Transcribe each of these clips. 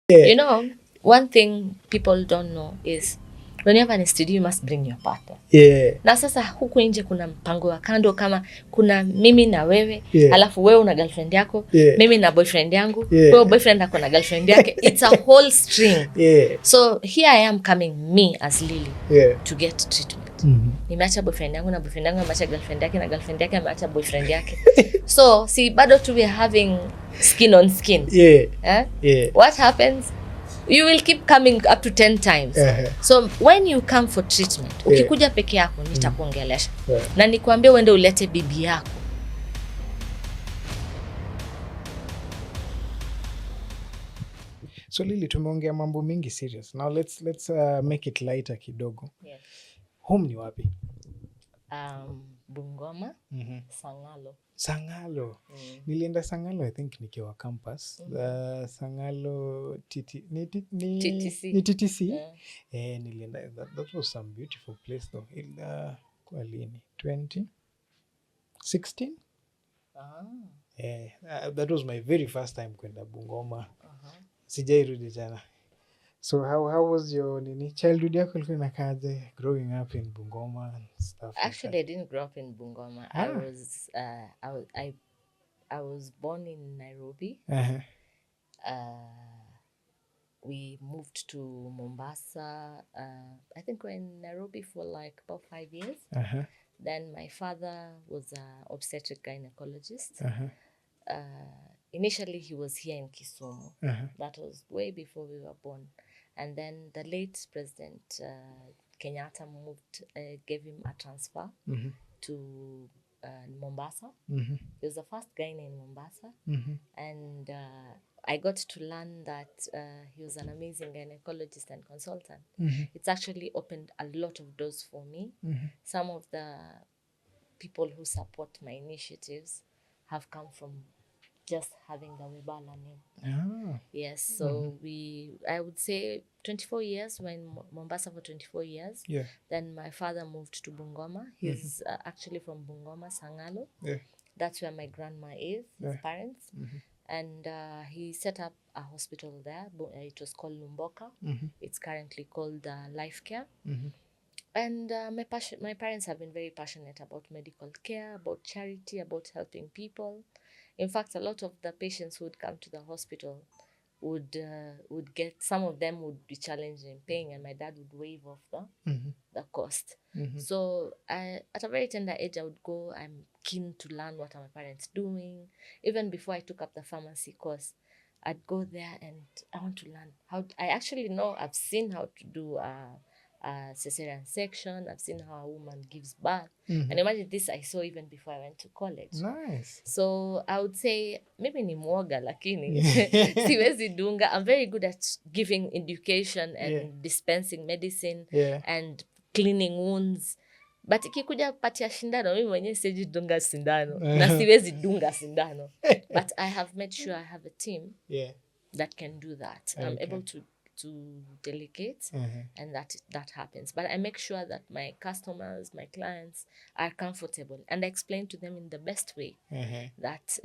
You know, one thing people don't know is when you have an STD, you must bring your partner. Na sasa huku nje kuna mpango wa kando, kama kuna mimi na wewe, halafu wewe una girlfriend yako, mimi na boyfriend yangu, wewe boyfriend ako na girlfriend yake. It's a whole string. So here I am coming, me as Lilly, to get treatment. Nimeacha boyfriend yangu na boyfriend yangu ameacha girlfriend yake na girlfriend yake ameacha boyfriend yake. So see, bado tu we are having skin on skin. What happens? You will keep coming up to 10 times. So when you come for treatment, ukikuja peke yako nitakuongelesha. Na nikwambie uende ulete bibi yako. So Lilly, tumeongea mambo mingi serious. Now let's make it lighter kidogo. Home ni wapi? Bungoma, Sangalo. Sangalo. Nilienda Sangalo, I think nikiwa campus. Sangalo ni TTC. Nilienda. That was some beautiful place though. Kwa lini? 2016? That was my very first time kwenda Bungoma. Sijairudi tena. So how was your childhood yako ilikuwa inakaaje growing up in Bungoma and stuff? Actually, I didn't grow up in Bungoma. I was born in Nairobi. We moved to Mombasa. I think we're in Nairobi for like about 5 years. Then my father was an obstetric gynecologist. Initially, he was here in Kisumu. That was way before we were born. And then the late President Kenyatta gave him a transfer to Mombasa. He was the first guy in Mombasa. And I got to learn that he was an amazing gynecologist and consultant. It's actually opened a lot of doors for me. Some of the people who support my initiatives have come from just having the Webala name. Yes, so I would say 24 years, we're in Mombasa for 24 years. Then my father moved to Bungoma. He's actually from Bungoma, Sangalo. That's where my grandma is, his parents. And he set up a hospital there. It was called Lumboka. It's currently called Life Care. And my parents have been very passionate about medical care, about charity, about helping people. In fact, a lot of the patients who would come to the hospital would get, some of them would be challenged in paying, and my dad would waive off the cost. So at a very tender age, I would go. I'm keen to learn what are my parents doing. Even before I took up the pharmacy course, I'd go there and I want to learn how. I actually know, I've seen how to do cesarean section. I've seen how a woman gives birth. And imagine this I saw even before I went to college. Nice. So I would say maybe ni mwoga lakini siwezi dunga. I'm very good at giving education and dispensing medicine and cleaning wounds. But ikikuja patia shindano, mimi mwenyewe siwezi dunga sindano. Na siwezi dunga sindano. But I have made sure I have a team that can do that. I'm able to delegate and that happens. But I make sure that my customers, my clients are comfortable, and I explain to them in the best way that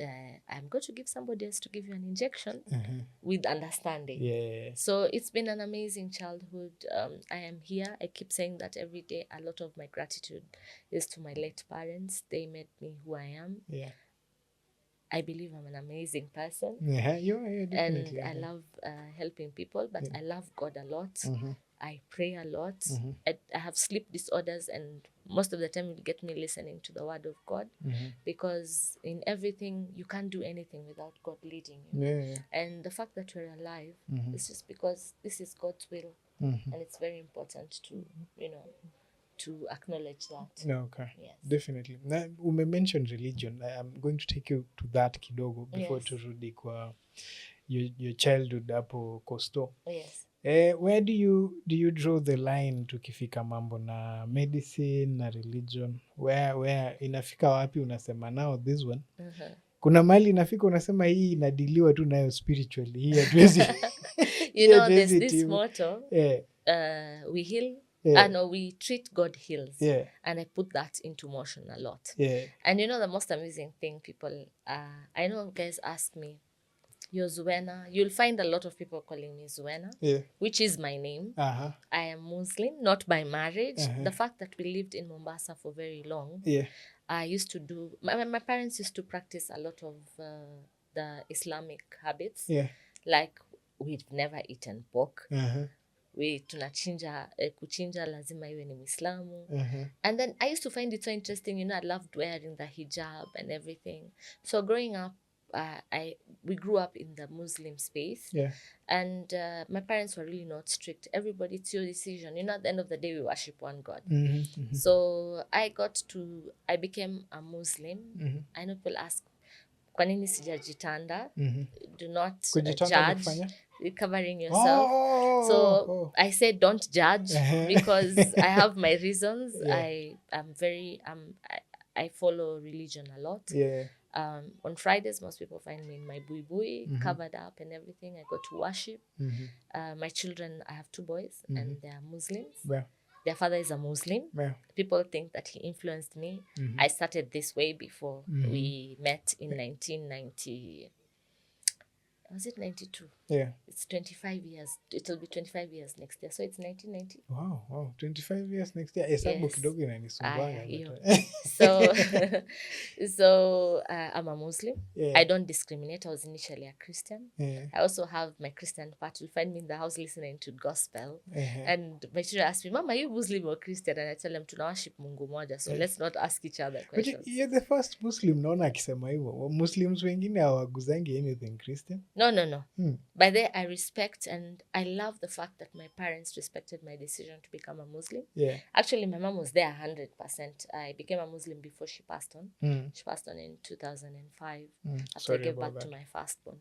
I'm going to give somebody else to give you an injection with understanding. So it's been an amazing childhood. I am here. I keep saying that every day. A lot of my gratitude is to my late parents. They made me who I am. I believe I'm an amazing person. You definitely. And I love helping people, but I love God a lot. I pray a lot. I have sleep disorders, and most of the time you'll get me listening to the word of God, because in everything, you can't do anything without God leading you. And the fact that we're alive is just because this is God's will, and it's very important to, to acknowledge that. Okay. Yes. Definitely. Now, we mentioned religion. I'm going to take you to that kidogo before turudi kwa your childhood hapo Coastal. Where do you draw the line tukifika mambo na medicine na religion? Where inafika wapi unasema now this one? Kuna mali inafika unasema hii inadiliwa tu nayo spiritually. Hii hatuwezi. There's this motto. We heal. We treat, God heals. And I put that into motion a lot. And the most amazing thing, people, I know guys ask me, you're Zuwena. You'll find a lot of people calling me Zuwena, which is my name. I am Muslim, not by marriage. The fact that we lived in Mombasa for very long, I used to do, my parents used to practice a lot of the Islamic habits. Like, we've never eaten pork. Tunachinja, kuchinja lazima iwe ni Muislamu. And then I used to find it so interesting, I loved wearing the hijab and everything. So growing up, we grew up in the Muslim space. And my parents were really not strict. Everybody, it's your decision. At the end of the day, we worship one God. So I became a Muslim. I know people ask, kwa nini sijajitanda? Do not judge. Covering yourself. I said don't judge because I have my reasons. I follow religion a lot. On Fridays, most people find me in my bui covered up and everything. I go to worship. My children, I have 2 boys and they are Muslims. Their father is a Muslim. People think that he influenced me. I started this way before we met in 1990. Was it 92? It's 25 years. It'll be 25 years next year. So it's 1990. Wow. 25 years next year. Hesabu kidogo inanisumbua. So I'm a Muslim. I don't discriminate. I was initially a Christian. I also have my Christian part. You'll find me in the house listening to gospel. And my children ask me, Mama, are you Muslim or Christian? And I tell them, tuna worship Mungu moja. So let's not ask each other questions. But you're the first Muslim naona akisema hivyo. Muslims wengine hawaguzangi anything Christian. No. By there, I respect and I love the fact that my parents respected my decision to become a Muslim. Actually, my mom was there 100%. I became a Muslim before she passed on. She passed on in 2005 after I gave birth to my firstborn.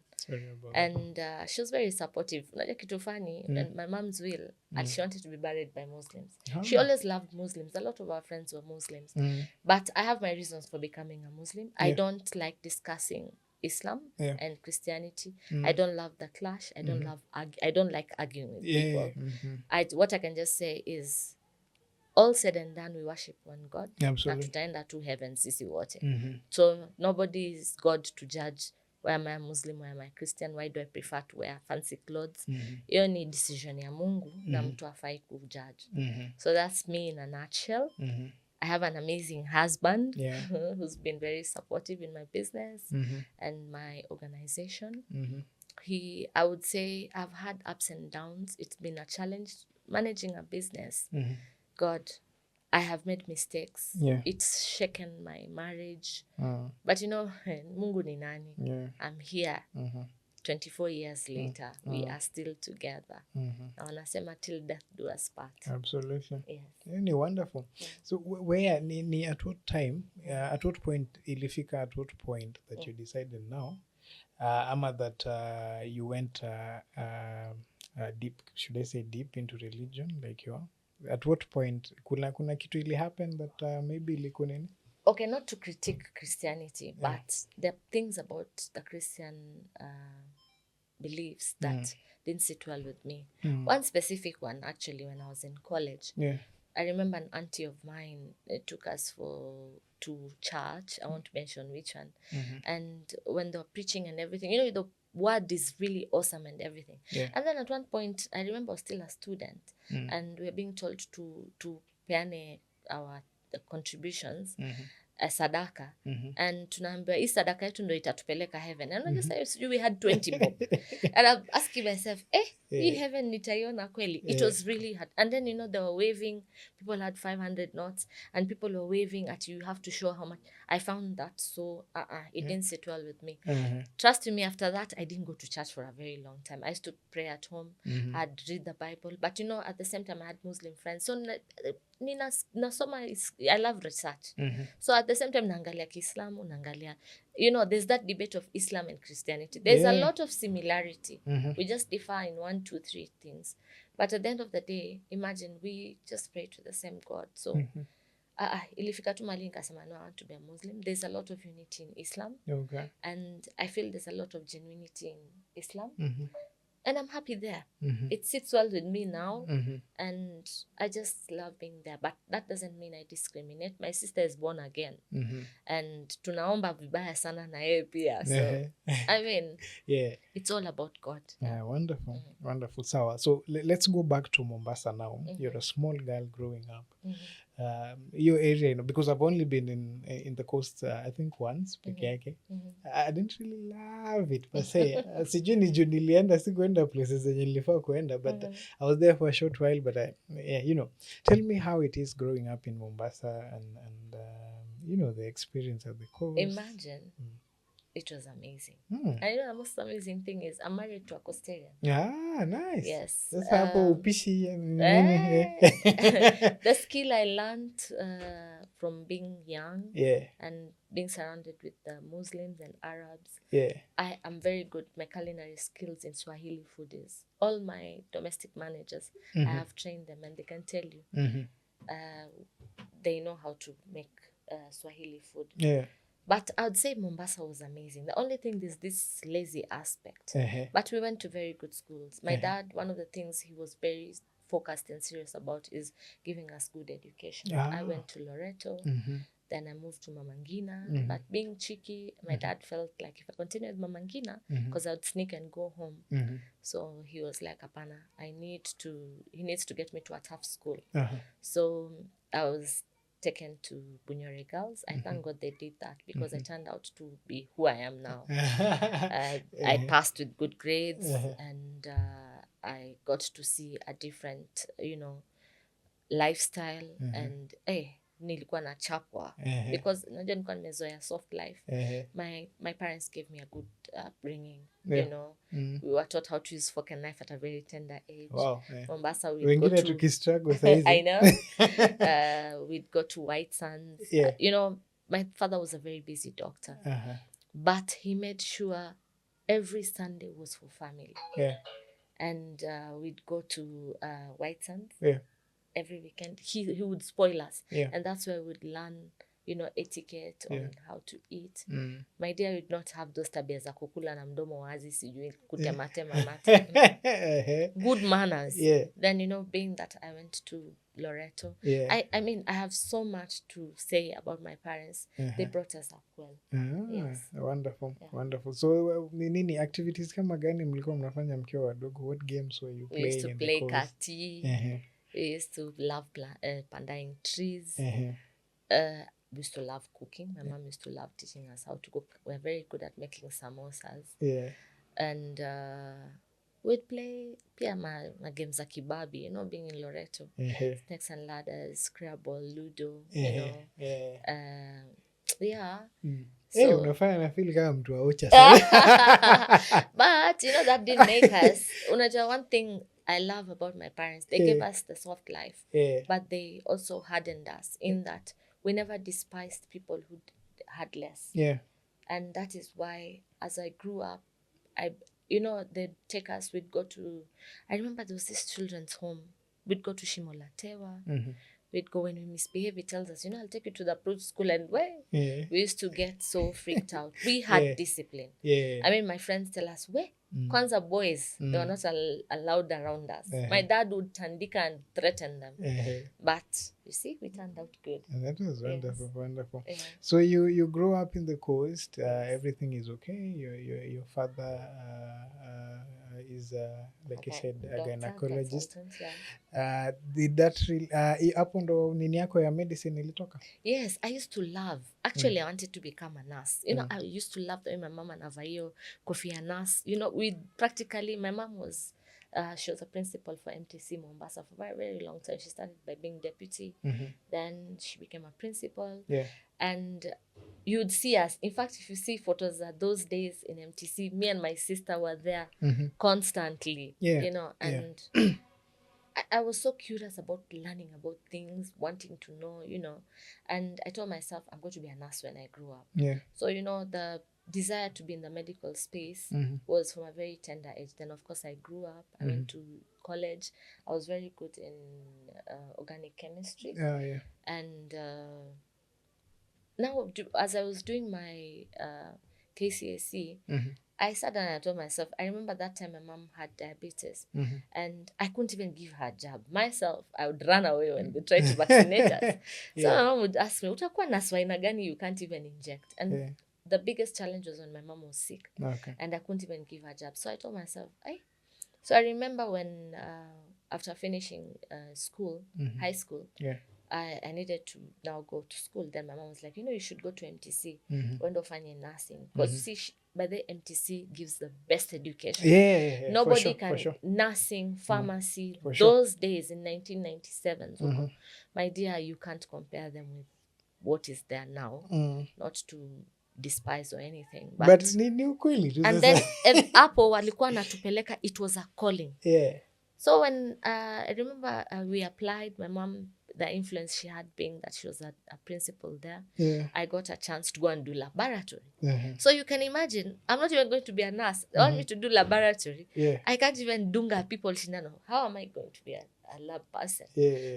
And she was very supportive. Unajua kitu funny, and my mom's will, and she wanted to be buried by Muslims. She always loved Muslims. A lot of our friends were Muslims. But I have my reasons for becoming a Muslim. I don't like discussing Islam and Christianity. I don't love the clash. I don't like arguing with people. What I can just say is, all said and done, we worship one God. Absolutely. Na tutaenda to heaven sisi wote. So nobody is God to judge. Why am I a Muslim? Why am I a Christian? Why do I prefer to wear fancy clothes? Hiyo ni decision ya Mungu na mtu hafai kujudge. So that's me in a nutshell. I have an amazing husband who's been very supportive in my business and my organization. I would say I've had ups and downs. It's been a challenge managing a business. God, I have made mistakes. It's shaken my marriage. But Mungu ni nani? I'm here. 24 years later, we are still together. Na wanasema till death do us part. Absolutely. Ni wonderful. So where ni at what time, at what point ilifika, at what point that you decided now, ama that you went deep, should I say deep into religion like you are? At what point kuna kitu ili happen that maybe iliku nini? Okay, not to critique Christianity, but there are things about the Christian beliefs that didn't sit well with me. One specific one, actually, when I was in college, I remember an auntie of mine took us to church. I won't mention which one. And when they were preaching and everything, the word is really awesome and everything. And then at one point, I remember I was still a student, and we were being told to peane our contributions, sadaka, and tunaambiwa hii sadaka yetu ndio itatupeleka heaven. And I just we had 20 bob. And I'm asking myself, hii heaven nitaiona kweli? It was really hard. And then they were waving, people had 500 notes, and people were waving at you have to show how much. I found that so it didn't sit well with me. Trust me, after that I didn't go to church for a very long time. I used to pray at home. I'd read the Bible, but at the same time I had Muslim friends, so I love research. So at the same time naangalia Kiislamu, naangalia, there's that debate of Islam and Christianity. There's a lot of similarity. We just differ in 1, 2, 3 things. But at the end of the day, imagine we just pray to the same God. So ilifika tu mali nikasema no, I want to be a Muslim. There's a lot of unity in Islam. And I feel there's a lot of genuinity in Islam. And I'm happy there. It sits well with me now, and I just love being there. But that doesn't mean I discriminate. My sister is born again, and tunaomba vibaya sana na yeye pia. So I mean, it's all about God. Wonderful, wonderful. So let's go back to Mombasa now. You're a small girl growing up. Your area, because I've only been in the coast, I think once peke yake. I didn't really love it per se. Sijui ni juu nilienda, sikuenda places zenye nilifaa kuenda, but I was there for a short while. But tell me how it is growing up in Mombasa and the experience of the coast. Imagine. It was amazing. I know the most amazing thing is I'm married to a Costarian. Ah, nice. Yes. Sasa hapo upishi the skill I learned from being young and being surrounded with Muslims and Arabs. I am very good. My culinary skills in Swahili food is all my domestic managers. I have trained them and they can tell you they know how to make Swahili food. But I would say Mombasa was amazing. The only thing is this lazy aspect. But we went to very good schools. My dad, one of the things he was very focused and serious about is giving us good education. I went to Loreto. Then I moved to Mama Ngina. But being cheeky, my dad felt like if I continued Mama Ngina, because I would sneak and go home. So he was like, Apana, he needs to get me to a tough school. So I was taken to Bunyore Girls. I thank God they did that because I turned out to be who I am now. I passed with good grades and I got to see a different, lifestyle and nilikuwa na chapwa because najua nilikuwa nimezoea soft life. My parents gave me a good upbringing. We were taught how to use fork and knife at a very tender age. Mombasa, we'd go to I know. We'd go to White Sands. My father was a very busy doctor, but he made sure every Sunday was for family. And we'd go to White Sands. Every weekend. He would spoil us. And that's where we'd learn, etiquette on how to eat. My dear would not have those tabia za kukula na mdomo wazi sijui kutematema mate. Good manners. Then, being that I went to Loreto, I mean, I have so much to say about my parents. They brought us up well. Wonderful, wonderful. So, nini activities kama gani mlikuwa mnafanya mkiwa wadogo? What games were you playing? We used to play kati. We used to love pandaing trees. We used to love cooking. My mom used to love teaching us how to cook. We're very good at making samosas. And we'd play pia ma games za kibabi, being in Loreto. Snakes and ladders, Scrabble, Ludo, So, unafanya na feel kama mtu aocha sana. But, that didn't make us. Unajua, one thing I love about my parents, they gave us the soft life, but they also hardened us in that we never despised people who had less. And that is why, as I grew up, they'd take us, we'd go to, I remember there was this children's home. We'd go to Shimolatewa. We'd go when we misbehave, he tells us, I'll take you to the approved school. And we used to get so freaked out. We had discipline. I mean, my friends tell us, Kwanza boys, they were not allowed around us. My dad would tandika and threaten them. But, you see, we turned out good. And that was wonderful, wonderful. So you grow up in the coast, everything is okay. Your father is, like you said, a gynecologist. Did that hapo ndo nini yako ya medicine ilitoka? Yes, I used to love. Actually, I wanted to become a nurse. I used to love the way my mom anavaa hiyo kofia nurse. My mom was, she was a principal for MTC Mombasa for a very, very long time. She started by being deputy. Then she became a principal. And you'd see us. In fact, if you see photos of those days in MTC, me and my sister were there constantly, and I was so curious about learning about things, wanting to know, and I told myself, I'm going to be a nurse when I grow up. So, the desire to be in the medical space was from a very tender age. Then, of course, I grew up. I went to college. I was very good in organic chemistry. And now, as I was doing my KCSE, I sat down and I told myself, I remember that time my mom had diabetes and I couldn't even give her a jab. Myself, I would run away when they tried to vaccinate us. So my mom would ask me, utakuwa na swaina gani you can't even inject? And the biggest challenge was when my mom was sick and I couldn't even give her jab. So I told myself, So I remember when after finishing school, high school, I needed to now go to school. Then my mom was like, you should go to MTC. When do find nursing? Because by the MTC gives the best education. Nobody can nursing, pharmacy. Those days in 1997, my dear, you can't compare them with what is there now. Not to despise or anything, but ni ukweli. And then hapo walikuwa natupeleka, it was a calling. So when I remember we applied, my mom, the influence she had being that she was a principal there, I got a chance to go and do laboratory. So you can imagine, I'm not even going to be a nurse. They want me to do laboratory. I can't even dunga people shinano. How am I going to be a lab person?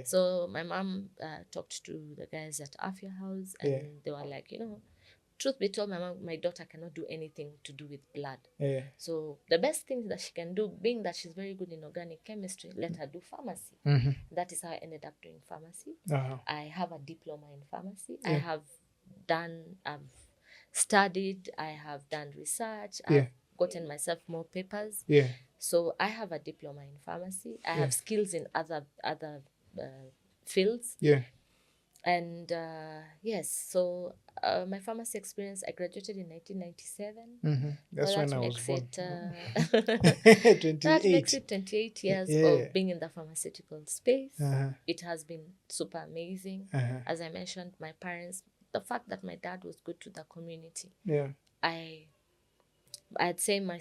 So my mom talked to the guys at Afya House and they were like, truth be told, my daughter cannot do anything to do with blood. So the best thing that she can do, being that she's very good in organic chemistry, let her do pharmacy. That is how I ended up doing pharmacy. I have a diploma in pharmacy. I've studied, I have done research, I've gotten myself more papers. So I have a diploma in pharmacy. I have skills in other fields. And yes, so my pharmacy experience, I graduated in 1997. That's when I was born. 28. That makes it 28 years of being in the pharmaceutical space. It has been super amazing. As I mentioned, my parents, the fact that my dad was good to the community. I'd say my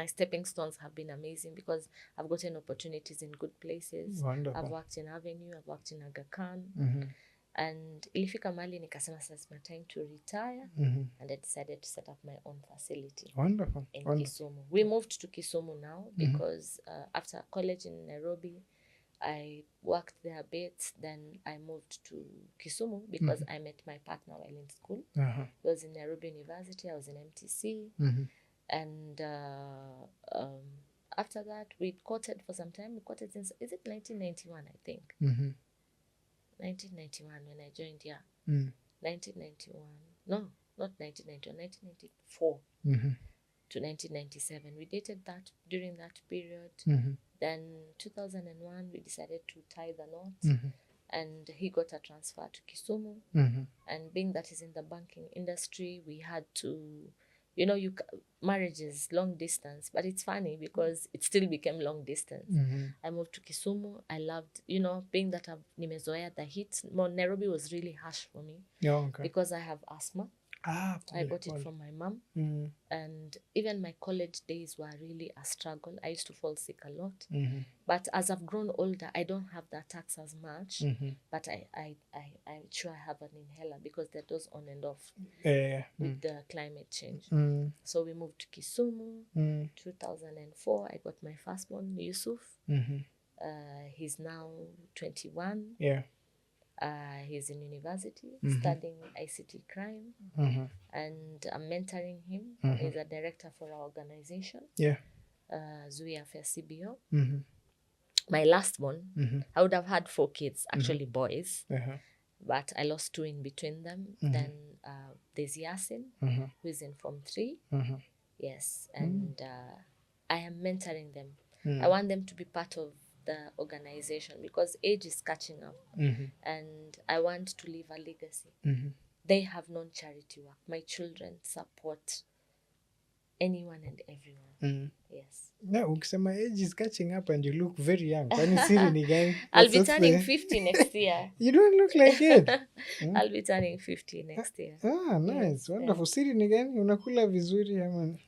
stepping stones have been amazing because I've gotten opportunities in good places. Wonderful. I've worked in Avenue, I've worked in Aga Khan. And ilifika mali nikasema it's my time to retire. And I decided to set up my own facility. Wonderful. In Kisumu. We moved to Kisumu now because after college in Nairobi, I worked there a bit. Then I moved to Kisumu because I met my partner while in school. He was in Nairobi University, I was in MTC. And after that, we courted for some time. We courted since, is it 1991, I think? 1991 when I joined, 1991. No, not 1991, 1994 to 1997. We dated that during that period. Then 2001, we decided to tie the knot. And he got a transfer to Kisumu. And being that he's in the banking industry, we had to... marriage is long distance, but it's funny because it still became long distance. I moved to Kisumu. I loved, being that nimezoea the heat. Nairobi was really harsh for me because I have asthma. I got it from my mom. And even my college days were really a struggle. I used to fall sick a lot. But as I've grown older, I don't have the attacks as much. But I'm sure I have an inhaler because they're those on and off with the climate change. So we moved to Kisumu. 2004, I got my firstborn, Yusuf. He's now 21. He's in university studying ICT crime, and I'm mentoring him. He's a director for our organization, Zuwi Afya CBO. My last one, I would have had 4 kids, actually boys, but I lost 2 in between them. Then there's Yasin, who is in Form 3. Yes, and I am mentoring them. I want them to be part of the organization because age is catching up, and I want to leave a legacy. They have non-charity work. My children support anyone and everyone. Yes. No, ukisema age is catching up and you look very young. Kwani siri ni gani? I'll be turning 50 next year. You don't look like it. I'll be turning 50 next year. Nice. Yes, wonderful. Siri ni gani? Unakula vizuri ama?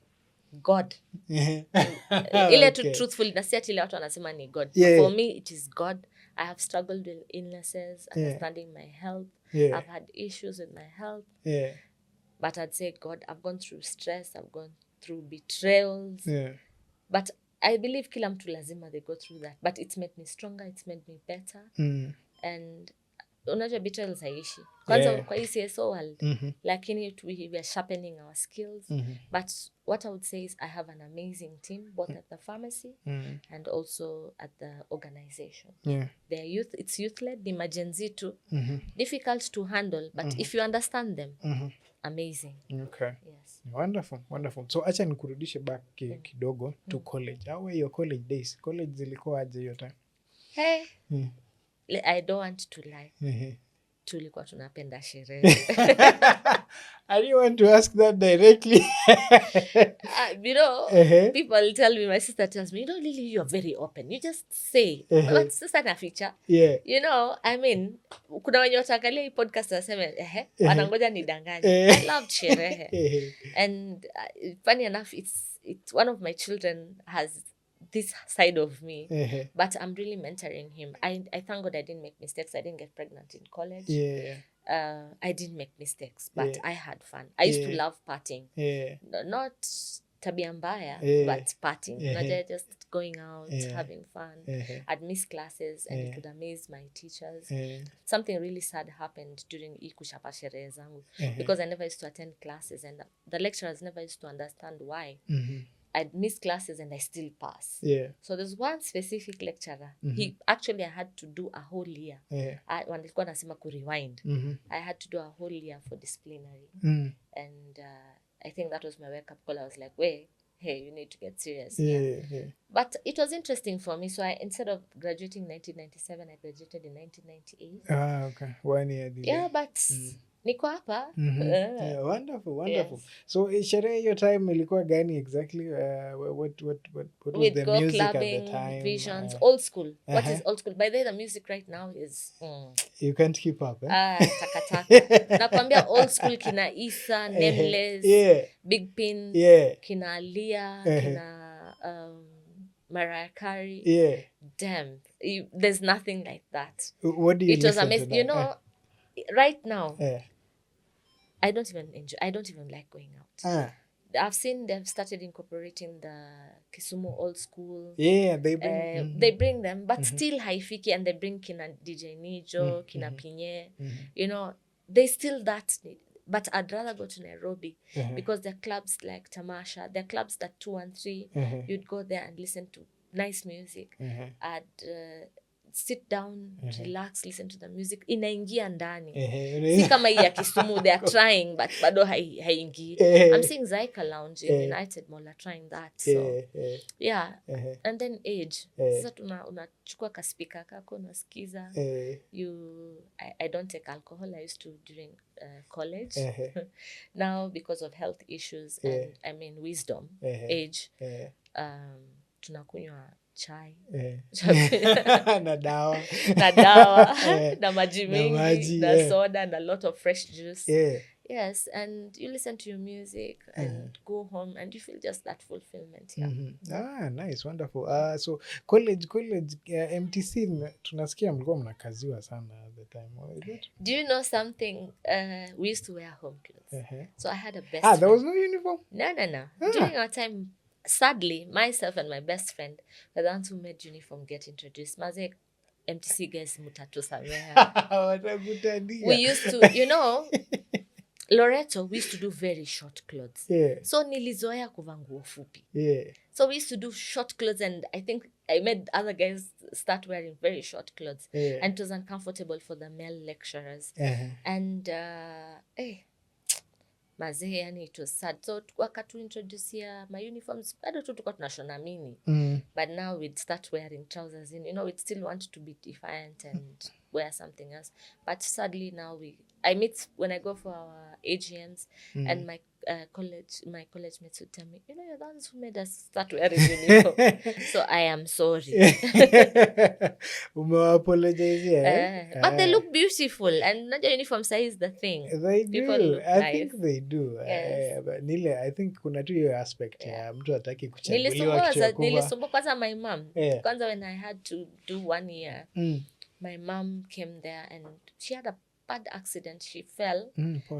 God. Ile tu truthfully, na si ati ile watu wanasema ni God. For me, it is God. I have struggled with illnesses, understanding my health. I've had issues with my health. But I'd say, God, I've gone through stress. I've gone through betrayals. But I believe kila mtu lazima they go through that. But it's made me stronger. It's made me better. And unajua betrayals haishi kwanza kwa hii CSO world, lakini we are sharpening our skills. But what I would say is I have an amazing team both at the pharmacy and also at the organization. They are youth, it's youth led, emergency too. Difficult to handle, but if you understand them, amazing. Okay. Yes. Wonderful. So acha nikurudishe back kidogo to college. How were your college days? College zilikuwa aje hiyo time? Hey. I don't want to lie. Tulikuwa tunapenda sherehe. I didn't want to ask that directly. You know, people tell me, my sister tells me, Lily, you're very open. You just say. But sister na feature. You know, I mean, kuna wenye wataangalia hii podcast waseme, wanangoja nidanganye. I loved sherehe. And funny enough, it's one of my children has this side of me, but I'm really mentoring him. I thank God I didn't make mistakes. I didn't get pregnant in college. I didn't make mistakes, but I had fun. I used to love partying. Not tabia mbaya, but partying. Just going out, having fun. I'd miss classes and it would amaze my teachers. Something really sad happened during kushapa sherehe zangu because I never used to attend classes and the lecturers never used to understand why. I'd miss classes and I still pass. So there's one specific lecturer. I had to do a whole year. Walikuwa nasema rewind. I had to do a whole year for disciplinary. And I think that was my wake-up call. I was like, wait, hey, you need to get serious. But it was interesting for me. So instead of graduating in 1997, I graduated in 1998. Okay. 1 year delay. Yeah, but niko hapa. Wonderful. Yes. So sherehe hiyo time ilikuwa gani exactly? What was the music clubbing, at the time? Visions, old school. What is old school? By the way, the music right now is you can't keep up, takataka. Nakwambia old school kina Isa, Nameless, Big Pin, kina Alia, kina Mariah Carey. Damn, there's nothing like that. What do you It was amazing. You know, right now, I don't even like going out. I've seen they've started incorporating the Kisumu old school. They bring them, but still haifiki, and they bring kina DJ Nijo, kina Pinye. You know, they still that need. But I'd rather go to Nairobi because there are clubs like Tamasha. There are clubs that 213. You'd go there and listen to nice music. I'd sit down, relax, listen to the music. Inaingia ndani. Si kama hii ya Kisumu, they are trying, but bado haingii. I'm seeing Zyka Lounge in United Mall are trying that. So, and then age. Sasa unachukua kaspika kako, unasikiza. I don't take alcohol. I used to during college. Now, because of health issues and wisdom, age, tunakunywa chai na dawa na maji mingi na soda and a lot of fresh juice. Yes, and you listen to your music and go home and you feel just that fulfillment. Nice, wonderful. So college MTC tunasikia mlikuwa mnakaziwa sana at the time. Do you know something? We used to wear home clothes. So I had a best friend. There was no uniform? No. During our time, sadly, myself and my best friend were the ones who made uniform get introduced. Maze MTC guys mutatu sameha. We used to, you know, Loreto, we used to do very short clothes. So nilizoea kuvaa nguo fupi. So we used to do short clothes, and I think I made other guys start wearing very short clothes. And it was uncomfortable for the male lecturers. And mazee, yani it was sad. So wakatu introducia my uniforms, bado tu tulikuwa tunashona mini. But now we'd start wearing trousers in. You know, we'd still want to be defiant and wear something else. But sadly now I meet when I go for our AGMs and my college mates would tell me, you know, you're the ones who made us start wearing uniform. So I am sorry. Apologize, but they look beautiful, and not your uniform size the thing. They People do. look I nice. think they do. Yes. Nile, I think kuna tu hiyo aspect ya mtu hataki kuchaguliwa Nilisumbuka kwanza my mom. Kwanza when I had to do 1 year, my mom came there and she had a bad accident. She fell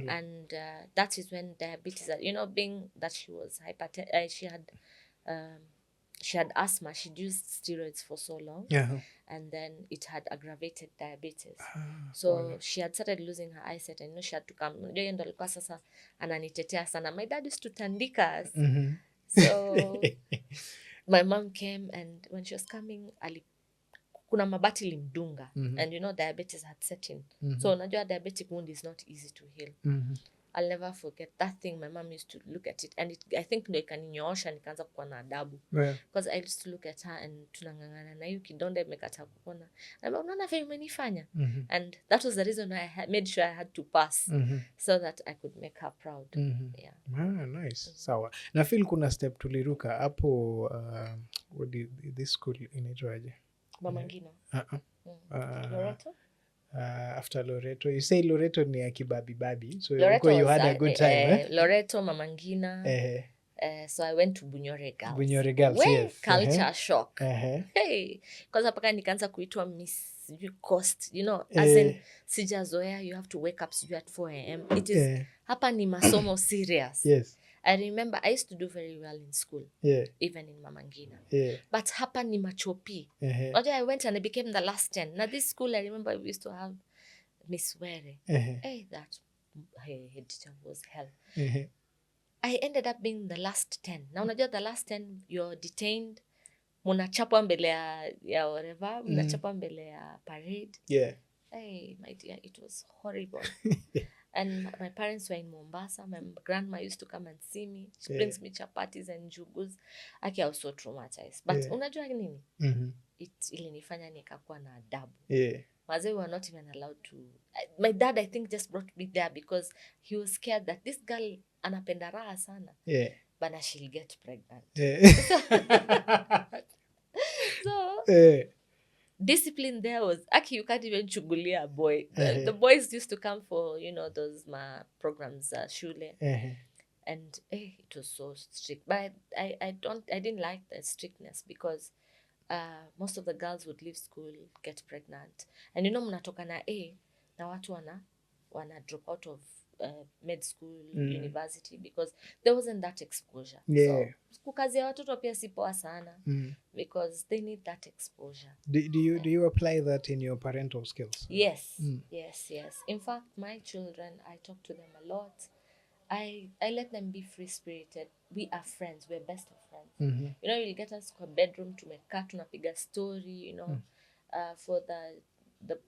and that is when diabetes, you know, being that she was she had she had asthma. She'd used steroids for so long. Yeah. And then it had aggravated diabetes. So she had started losing her eyesight, and she had to come. Ndio ndo alikuwa sasa ananitetea sana. My dad used to tandika us. So my mom came, and when she was coming, kuna mabati limdunga. And diabetes had set in. So unajua diabetic wound is not easy to heal. I'll never forget that thing. My mom used to look at it, and I think ndo ikaninyoosha nikaanza kuwa na adabu. Because I used to look at her and tunangangana na hiyo kidonda imekataa kupona. Unaona vile umenifanya. And that was the reason I made sure I had to pass so that I could make her proud. Yeah. Nice. Sawa. Na feel kuna step tuliruka hapo this school inaitwaje? Mama Ngina. Loreto? After Loreto. You say Loreto ni ya kibabi. So Loreto you had a good time, Loreto, Mama Ngina. So I went to Bunyore Girls. Bunyore Girls, yes. Culture shock. Hey, because apaka nikaanza kuitwa Miss Coast, as in sijazoea, you have to wake up at 4 a.m. It is hapa ni masomo serious. Yes. I remember I used to do very well in school, even in Mama Ngina. But hapa ni machopi. I went and I became the last 10. Now this school, I remember we used to have Miss Were. Hey, that head teacher was hell. I ended up being the last 10. Now unajua the last 10, you're detained. Munachapwa mbele ya whatever. Munachapwa mbele ya parade. Hey, my dear, it was horrible. And my parents were in Mombasa. My grandma used to come and see me. She brings me chapatis and jugus. I was so traumatized. But unajua nini? It ilinifanya nikakuwa na adabu. Mazee were not even allowed to. My dad, I think, just brought me there because he was scared that this girl anapenda raha sana. But she'll get pregnant. So discipline there was, you can't even chugulia a boy. The boys used to come for, those programs, shule. And it was so strict. But I didn't like the strictness because most of the girls would leave school, get pregnant. And mnatoka na na watu wana drop out of med school, university, because there wasn't that exposure. So kukazia watoto pia si poa sana because they need that exposure. Do you apply that in your parental skills? Yes. Yes. In fact, my children, I talk to them a lot. I let them be free-spirited. We are friends. We're best of friends. You'll get us to a bedroom, tumekaa tunapiga story, for the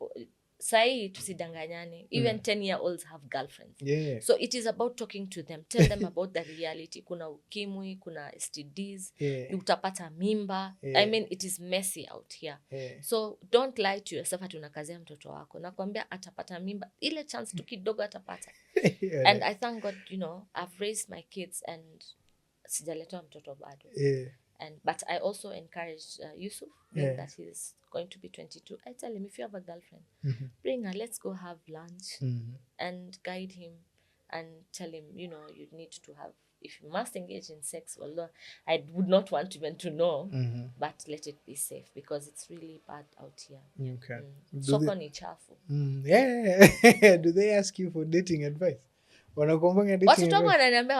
sai tusidanganyane. Even 10-year-olds have girlfriends. So it is about talking to them. Tell them about the reality. Kuna ukimwi, kuna STDs, utapata mimba. I mean, it is messy out here. So don't lie to yourself ati unakazia mtoto wako. Nakwambia atapata mimba. Ile chance tu kidogo atapata. And I thank God, I've raised my kids and sijaleta mtoto bado. But I also encourage Yusuf, that he's going to be 22. I tell him, if you have a girlfriend, bring her, let's go have lunch and guide him and tell him, you need to have, if you must engage in sex, although I would not want even to know, but let it be safe because it's really bad out here. Okay. Soko ni chafu. Do they ask you for dating advice? Watoto wangu wananiambia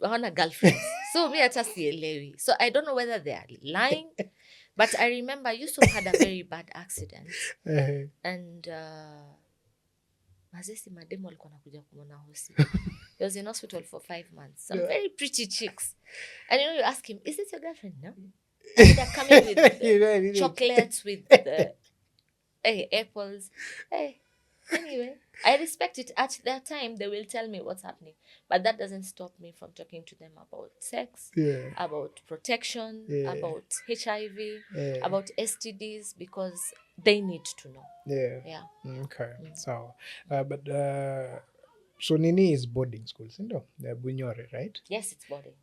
wana girlfriends. So mi hata sielewi. So I don't know whether they are lying. But I remember Yusuf had a very bad accident. And mazesi mademo alikuwa nakuja kumwona hosi. He was in hospital for 5 months. Some very pretty chicks. And you ask him, is this your girlfriend? No. And they're coming with chocolates, with apples. Anyway, I respect it. At that time, they will tell me what's happening. But that doesn't stop me from talking to them about sex, about protection, about HIV, about STDs, because they need to know. Okay. So, so Nini is boarding school, Bunyore, right? Yes, it's boarding.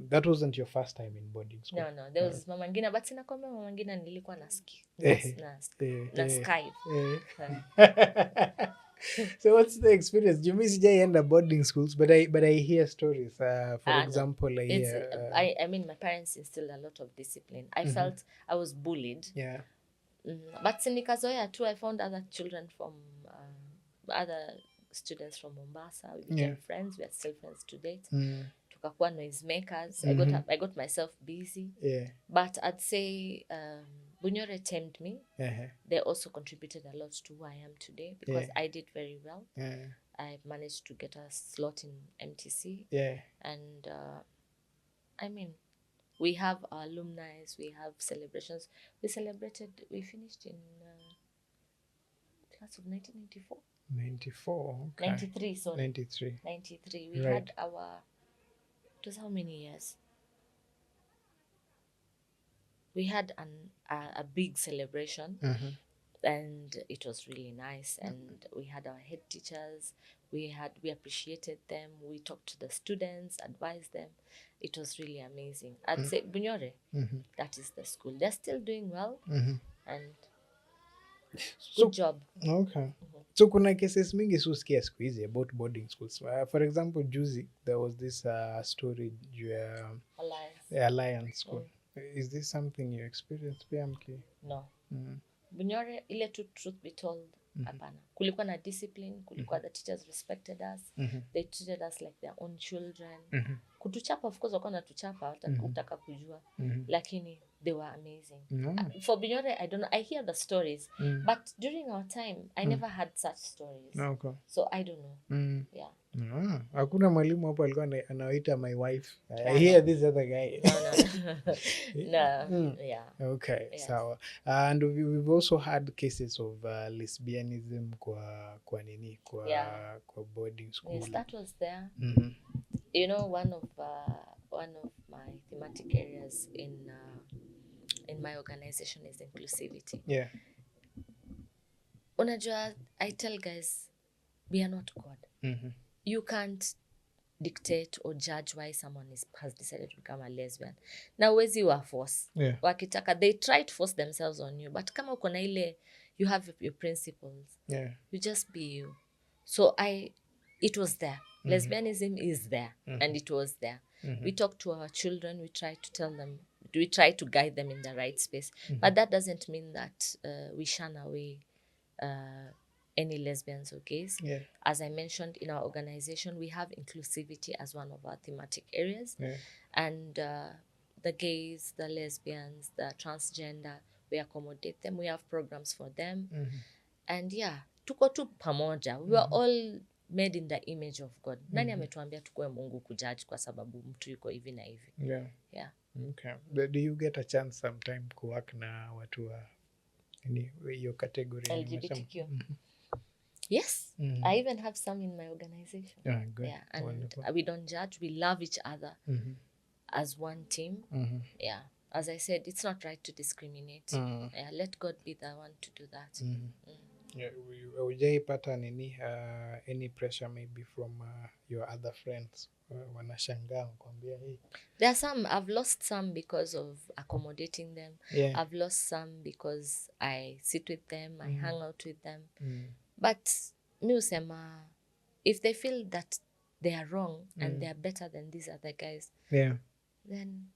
That wasn't your first time in boarding school? No. There was Mama Ngina, but sinakwambia Mama Ngina nilikuwa na Skype. So what's the experience? Jumi sijaienda boarding schools, but I hear stories. For example, I mean, my parents instilled a lot of discipline. I felt I was bullied. But sinikazoea too, I found other children from other students from Mombasa. We became friends. We are still friends to date. Tukakuwa noisemakers. I got myself busy. But I'd say Bunyore tamed me. They also contributed a lot to who I am today because I did very well. I managed to get a slot in MTC. And I mean, we have our alumni, we have celebrations. We finished in class of 1994. 94, okay. 93, sorry. 93. 93. We had it was how many years? We had a big celebration, and it was really nice. And we had our head teachers. We appreciated them. We talked to the students, advised them. It was really amazing. I'd say Bunyore, that is the school. They're still doing well, and good job. Okay. So kuna cases mingi susikia siku hizi about boarding schools. For example, juzi there was this story Alliance School. Is this something you experienced pia mki? No. Bunyore, ile truth be told, hapana. Kulikuwa na discipline, kulikuwa the teachers respected us. They treated us like their own children. Kutuchapa, of course, wakona tuchapa, utaka kujua. Lakini they were amazing. For Bunyore, I don't know. I hear the stories, but during our time, I never had such stories. Okay. So I don't know. Hakuna mwalimu hapo alikuwa anaita my wife. I hear this other guy. No. Okay, yes. Sawa. And we've also had cases of lesbianism kwa boarding school. Yes, that was there. You know, one of my thematic areas in my organization is inclusivity. Unajua, I tell guys, we are not God. You can't dictate or judge why someone has decided to become a lesbian. Na uwezi wa force. Wakitaka, they try to force themselves on you. But kama uko na ile, you have your principles. You just be you. So it was there. Lesbianism is there. And it was there. We talk to our children. We try to tell them. We try to guide them in the right space. But that doesn't mean that we shun away any lesbians or gays. As I mentioned, in our organization, we have inclusivity as one of our thematic areas. And the gays, the lesbians, the transgender, we accommodate them. We have programs for them. And tuko tu pamoja. We are all made in the image of God. Nani ametuambia tukue Mungu kujudge kwa sababu mtu yuko hivi na hivi. Okay. Do you get a chance sometime kuwork na watu wa your category? LGBTQ. Yes. I even have some in my organization. Good. And wonderful. We don't judge. We love each other as one team. As I said, it's not right to discriminate. Let God be the one to do that. Hujaipata any pressure maybe from your other friends? Wanashangaa kwambia hii. There are some. I've lost some because of accommodating them. I've lost some because I sit with them, I hang out with them. But mi usema, if they feel that they are wrong and they are better than these other guys, then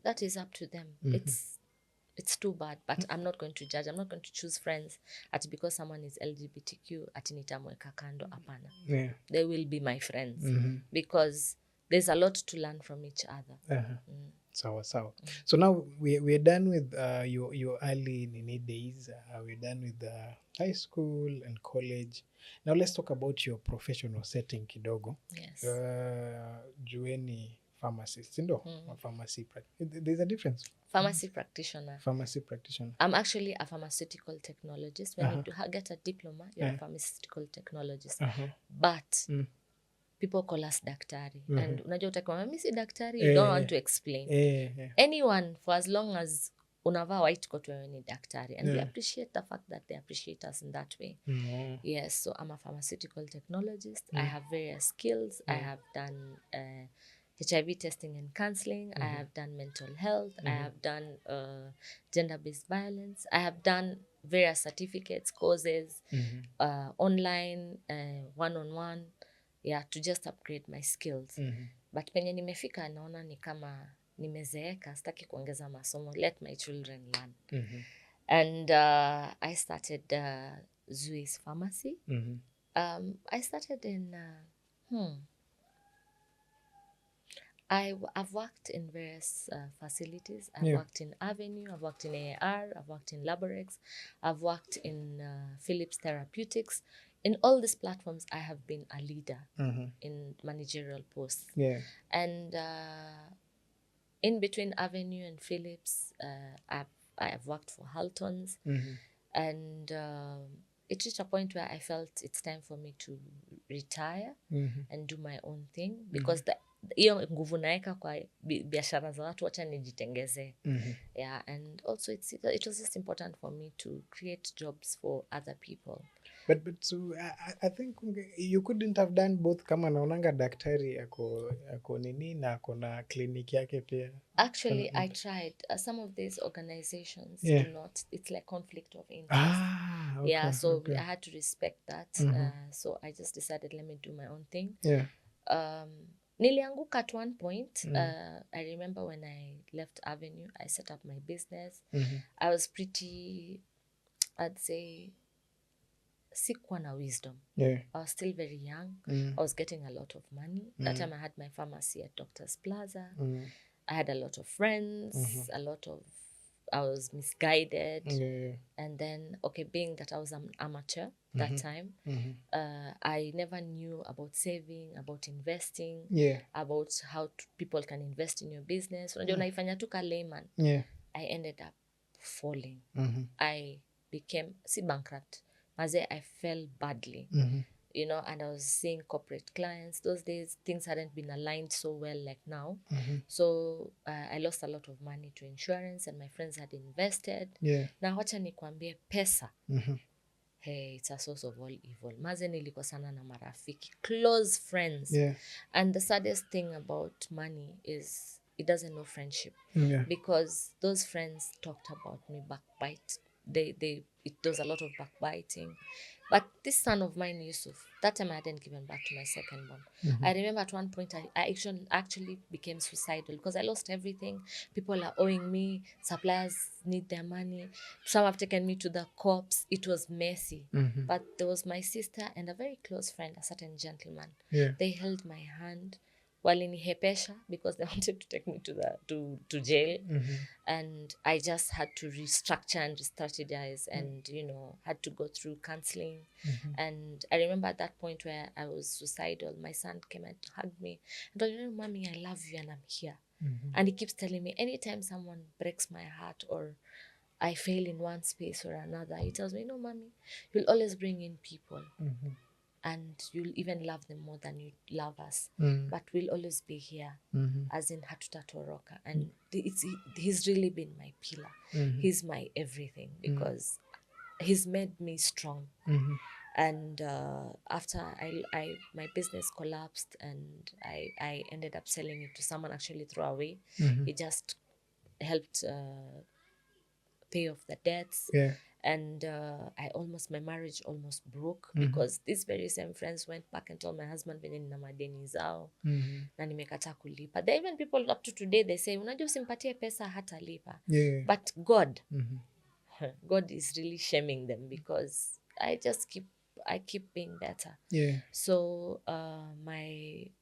that is up to them. It's too bad, but I'm not going to judge. I'm not going to choose friends at because someone is LGBTQ ati nitamweka kando, apana. They will be my friends because there's a lot to learn from each other. Sawa. So now we're done with your early days. We're done with high school and college. Now let's talk about your professional setting kidogo. Yes. Jueni pharmacist, pharmacy. There's a difference. Pharmacy practitioner. I'm actually a pharmaceutical technologist. When you get a diploma, you're a pharmaceutical technologist. But people call us daktari. And unajua utakiwa mimi si daktari, you don't want to explain. Anyone, for as long as unavaa white coat, wewe ni daktari. And we appreciate the fact that they appreciate us in that way. Yes, so I'm a pharmaceutical technologist. I have various skills. I have done HIV testing and counseling. I have done mental health. I have done gender-based violence. I have done various certificates, courses, online, one-on-one, to just upgrade my skills. But penye nimefika naona ni kama nimezeeka, sitaki kuongeza masomo. Let my children learn. And I started Zuwi's Pharmacy. I started in, I've worked in various facilities. I've worked in Avenue, I've worked in AAR, I've worked in Laborex, I've worked in Philips Therapeutics. In all these platforms, I have been a leader in managerial posts. Yeah. And in between Avenue and Philips, I've worked for Haltons. And it reached a point where I felt it's time for me to retire and do my own thing, because hiyo nguvu naeka kwa biashara za watu, wacha nijitengeze. Yeah, and also it was just important for me to create jobs for other people. But so I think you couldn't have done both, kama naonanga daktari ako nini na ako na clinic yake pia. Actually, I tried. Some of these organizations do not. It's like conflict of interest. Okay, yeah, so I had to respect that. So I just decided, let me do my own thing. Yeah. Nilianguka at one point. I remember when I left Avenue, I set up my business. I was pretty, I'd say, sikuwa na wisdom. I was still very young. I was getting a lot of money. That time I had my pharmacy at Doctor's Plaza. I had a lot of friends, I was misguided. And then, being that I was an amateur that time, I never knew about saving, about investing, about how people can invest in your business. Unajua unaifanya tu ka layman. I ended up falling. I became, bankrupt. I fell badly. And I was seeing corporate clients. Those days, things hadn't been aligned so well like now. So I lost a lot of money to insurance, and my friends had invested. Na wacha nikwambie pesa. Hey, it's a source of all evil. Maze nilikosana na marafiki, close friends. And the saddest thing about money is it doesn't know friendship. Because those friends talked about me, backbite. There was a lot of backbiting. But this son of mine, Yusuf, that time I hadn't given back to my second born. I remember at one point I actually became suicidal because I lost everything. People are owing me. Suppliers need their money. Some have taken me to the cops. It was messy. But there was my sister and a very close friend, a certain gentleman. They held my hand. Walinihepesha because they wanted to take me to jail. And I just had to restructure and re-strategize and, had to go through counseling. And I remember at that point where I was suicidal, my son came and hugged me and told me, "Mommy, I love you and I'm here." And he keeps telling me, anytime someone breaks my heart or I fail in one space or another, he tells me, "Mommy, you'll always bring in people. And you'll even love them more than you love us. But we'll always be here." As in hatutatoroka. And he's really been my pillar. He's my everything because he's made me strong. And after my business collapsed and I ended up selling it to someone, actually threw away. He just helped pay off the debts. And my marriage almost broke because these very same friends went back and told my husband venye nina madeni zao na nimekataa kulipa. There even people up to today, they say, unajua usimpatie pesa hata lipa. But God, God is really shaming them because I keep being better. So I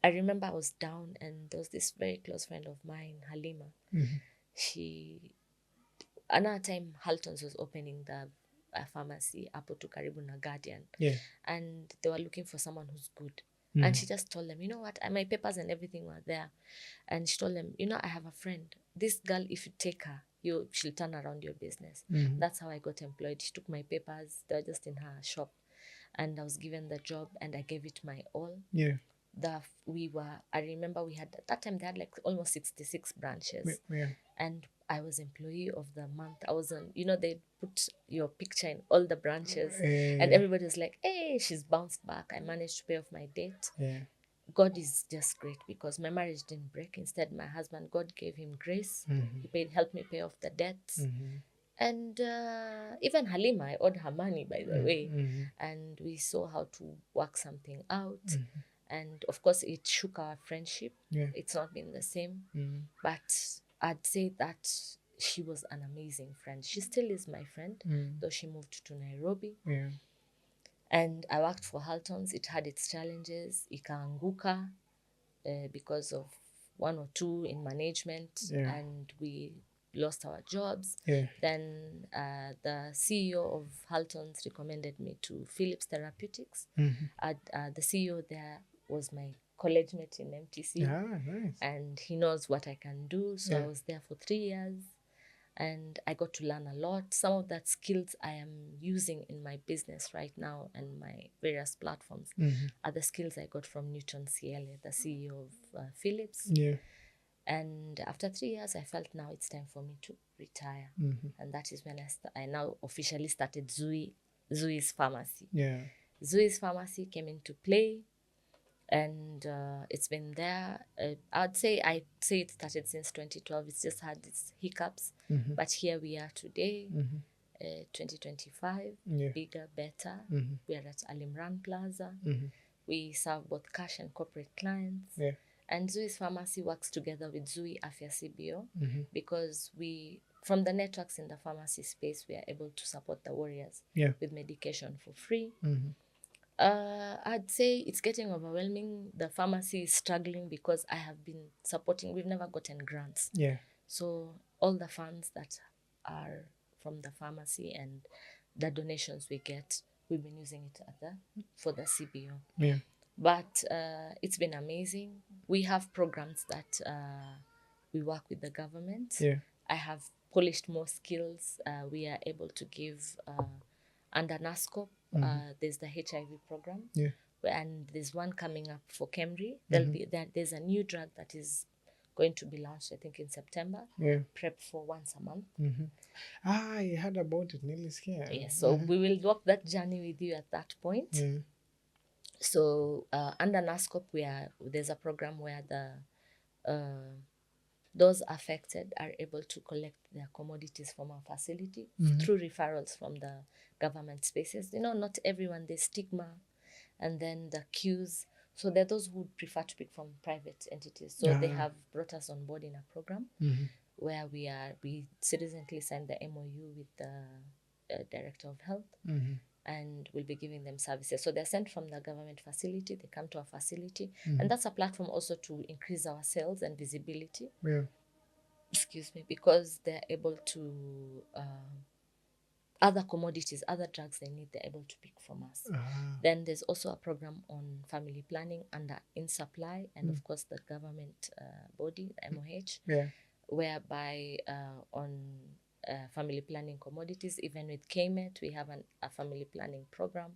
remember I was down and there was this very close friend of mine, Halima. Another time Haltons was opening the pharmacy hapo tu karibu na Guardian. And they were looking for someone who's good. And she just told them, "You know what? My papers and everything were there." And she told them, "I have a friend. This girl, if you take her, she'll turn around your business." That's how I got employed. She took my papers. They were just in her shop. And I was given the job and I gave it my all. I remember we had, at that time they had like almost 66 branches. And I was employee of the month. I was on, they put your picture in all the branches. And everybody was like, "Hey, she's bounced back." I managed to pay off my debt. God is just great because my marriage didn't break. Instead, my husband, God gave him grace. He helped me pay off the debts. And even Halima, I owed her money, by the way. And we saw how to work something out. And of course, it shook our friendship. It's not been the same. But I'd say that she was an amazing friend. She still is my friend, though she moved to Nairobi. And I worked for Haltons. It had its challenges. Ikaanguka because of one or two in management, and we lost our jobs. Then the CEO of Haltons recommended me to Philips Therapeutics. The CEO there was my college mate in MTC. Nice. And he knows what I can do. So I was there for 3 years. And I got to learn a lot. Some of that skills I am using in my business right now and my various platforms are the skills I got from Newton Ciele, the CEO of Philips. And after 3 years, I felt now it's time for me to retire. And that is when I now officially started Zuwi's Pharmacy. Zuwi's Pharmacy came into play. And it's been there. I'd say it started since 2012. It's just had its hiccups, but here we are today, 2025. Bigger, better. We are at Alimran Plaza. We serve both cash and corporate clients. And Zuwi's Pharmacy works together with Zuwi Afya CBO because from the networks in the pharmacy space, we are able to support the warriors with medication for free. I'd say it's getting overwhelming. The pharmacy is struggling because I have been supporting. We've never gotten grants. So all the funds that are from the pharmacy and the donations we get, we've been using it for the CBO. But it's been amazing. We have programs that we work with the government. I have polished more skills. We are able to give under NASCOP. There's the HIV program, and there's one coming up for KEMRI. There's a new drug that is going to be launched, I think, in September. Prep for once a month. I heard about it. Nearly scared. Yes, so we will walk that journey with you at that point. So under NASCOP, there's a program where those affected are able to collect their commodities from our facility through referrals from the government spaces. Not everyone, there's stigma, and then the queues. So there are those who prefer to pick from private entities. So they have brought us on board in a program where we recently signed the MOU with the Director of Health, and we'll be giving them services. So they're sent from the government facility, they come to our facility, and that's a platform also to increase our sales and visibility. Excuse me, because they're able to other commodities, other drugs they need, they're able to pick from us. Then there's also a program on family planning under In Supply, and of course the government body, MOH, whereby on family planning commodities, even with KMET, we have a family planning program.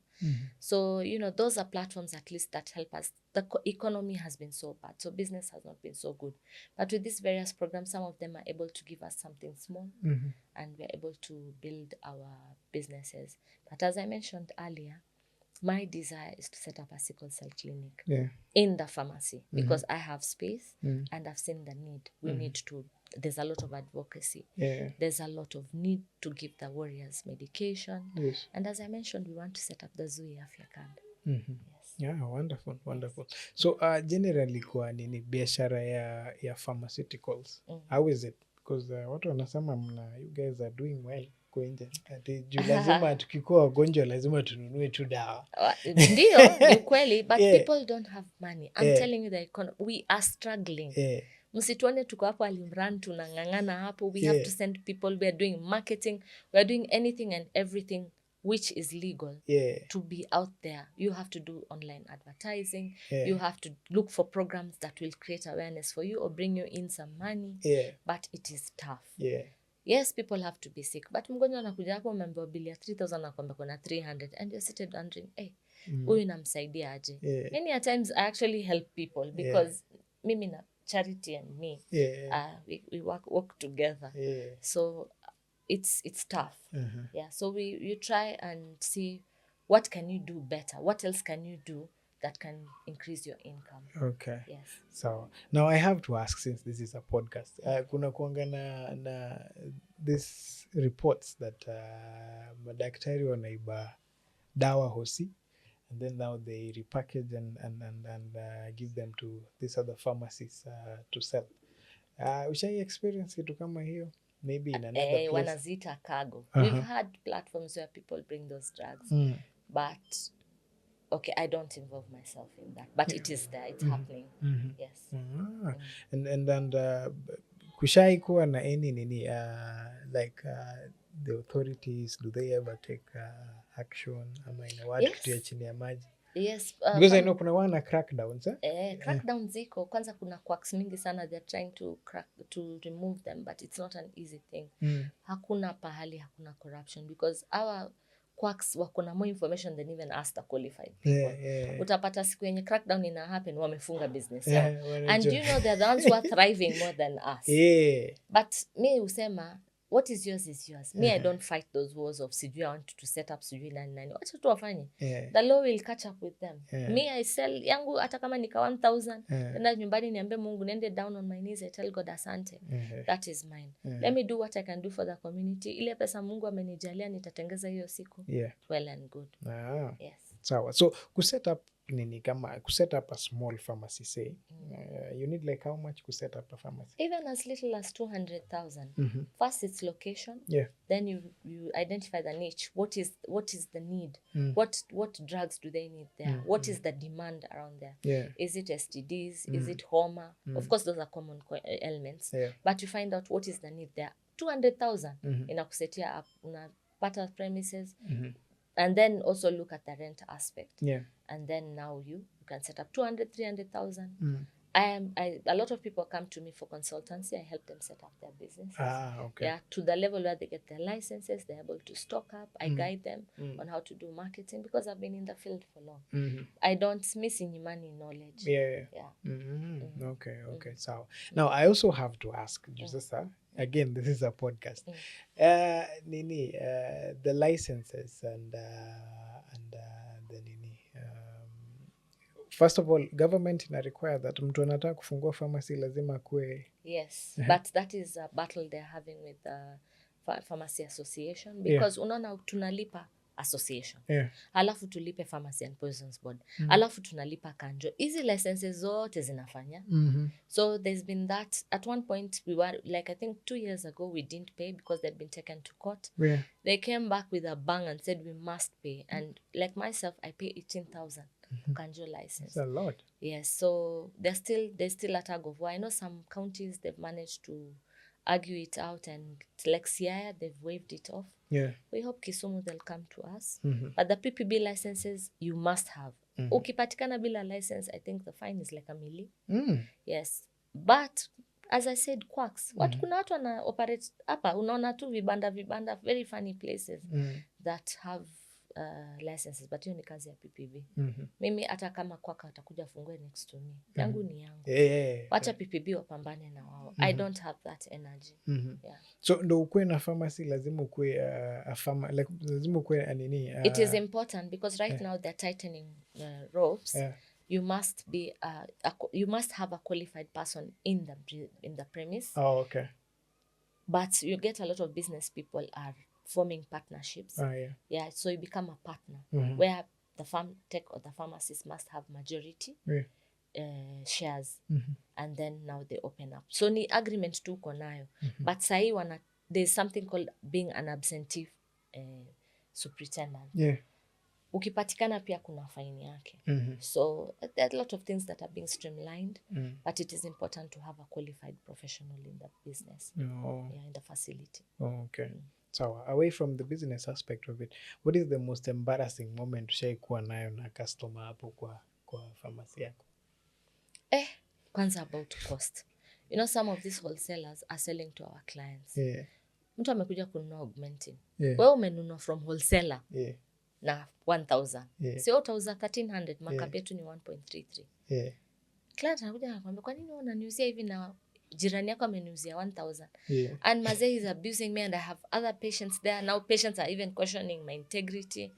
So, those are platforms at least that help us. The economy has been so bad, so business has not been so good. But with these various programs, some of them are able to give us something small, and we're able to build our businesses. But as I mentioned earlier, my desire is to set up a sickle cell clinic in the pharmacy because I have space and I've seen the need. We need to. There's a lot of advocacy. There's a lot of need to give the warriors medication. And as I mentioned, we want to set up the Zuwi Afya card. Yeah, wonderful. So generally kwa nini biashara ya pharmaceuticals, how is it? Because watu wanasema you guys are doing well kwenye. Ati juu lazima tukikuwa wagonjwa lazima tununue tu dawa. Ndio, ni kweli, but people don't have money. I'm telling you, the economy, we are struggling. Msituone tuko hapo Alimran tunangangana hapo. We have to send people. We are doing marketing. We are doing anything and everything which is legal to be out there. You have to do online advertising. You have to look for programs that will create awareness for you or bring you in some money. But it is tough. Yes, people have to be sick. But mgonjwa anakuja hapo umeambiwa bili ya 3,000 na kwamba kuna 300 and you're sitting wondering, huyu namsaidia aje? Many a times I actually help people because mimi na Charity and me, we work together. So it's tough. So you try and see what can you do better, what else can you do that can increase your income. So now I have to ask, since this is a podcast, kuna kuanga na this reports that madaktari wanaiba dawa hosi, and then now they repackage and give them to these other pharmacies to sell. Ushai experience kitu kama hiyo? Maybe in another place. Wanazita cargo. We've had platforms where people bring those drugs, but Okay, I don't involve myself in that, but it is there, it's happening. Yes. And then kushai kuwa na any nini like the authorities, do they ever take action ama ina watu kutia chini ya maji? Yes, because I know kuna wana crackdowns crackdowns ziko. Kwanza kuna quacks mingi sana, they're trying to remove them, but it's not an easy thing. Hakuna pahali hakuna corruption, because our quacks wako na more information than even us, the qualified people. Utapata siku yenye crackdown ina happen wamefunga business yao, and you know they're the ones who are thriving more than us. But me usema what is yours is yours. Me, I don't fight those wars of sijui I want to set up sijui nani. Wacha tu wafanye. The law will catch up with them. Me, I sell yangu hata kama nika 1,000. Nenda nyumbani niambie Mungu, nende down on my knees, I tell God asante. That is mine. Let me do what I can do for the community. Ile pesa Mungu amenijalia nitatengeza hiyo siku. Well and good. Yes. Sawa. So, kuset up nini kama kuset up a small pharmacy, say you need like how much to set up a pharmacy? Even as little as 200,000. First it's location, then you identify the niche. What is the need? What drugs do they need there? What is the demand around there? Is it STDs? Is it homa? Of course those are common ailments, but you find out what is the need there. 200,000 inakusetia up, unapata premises, and then also look at the rent aspect. And then now you can set up 200, 300,000. A lot of people come to me for consultancy. I help them set up their businesses. To the level where they get their licenses, they're able to stock up. I guide them on how to do marketing, because I've been in the field for long. I don't miss any money knowledge. Okay. So now I also have to ask, Josessa, again, this is a podcast. The licenses and the nini. First of all, government ina require that mtu anataka kufungua pharmacy lazima kuwe. Yes, but that is a battle they're having with the pharmacy association, because unaona tunalipa association. Alafu tulipe Pharmacy and Poisons Board. Alafu tunalipa kanjo. Hizi licenses zote zinafanya. So there's been that. At one point we were like, I think 2 years ago we didn't pay because they'd been taken to court. They came back with a bang and said we must pay. And like myself, I pay 18,000 kanjo license. That's a lot. Yes, so there's still a tug of war. I know some counties they've managed to argue it out, and like Siaya, they've waived it off. We hope Kisumu they'll come to us. But the PPB licenses you must have. Ukipatikana bila license, I think the fine is like 1 million. Yes, but as I said, quacks. Kuna watu wana operate hapa, unaona tu vibanda very funny places that have licenses, but hiyo ni kazi ya PPB. Mimi hata kama kwaka atakuja fungue next to me, yangu ni yangu. Wacha PPB wapambane na wao. I don't have that energy. So ndo ukue na pharmacy lazima ukue lazima ukue nini. It is important because right now they're tightening ropes. You must be you must have a qualified person in the premise. But you get a lot of business people are forming partnerships. So you become a partner where the pharmtech or the pharmacist must have majority shares, and then now they open up. So ni agreement tu uko nayo, but sahi there's something called being an absentee superintendent. Ukipatikana pia kuna faini yake. So there are a lot of things that are being streamlined, but it is important to have a qualified professional in the business, in the facility. So away from the business aspect of it, what is the most embarrassing moment ushaikuwa nayo na customer hapo kwa pharmacy yako? Kwanza about cost. You know, some of these wholesalers are selling to our clients. Mtu amekuja kununua augmentin. Wewe umenunua from wholesaler na 1,000. Sio utauza 1,300, markup yetu ni 1.33. Client anakuja anakuambia, kwa nini unaniuzia hivi na jirani yako ameniuzia 1,000? And Mazee is abusing me, and I have other patients there. Now patients are even questioning my integrity.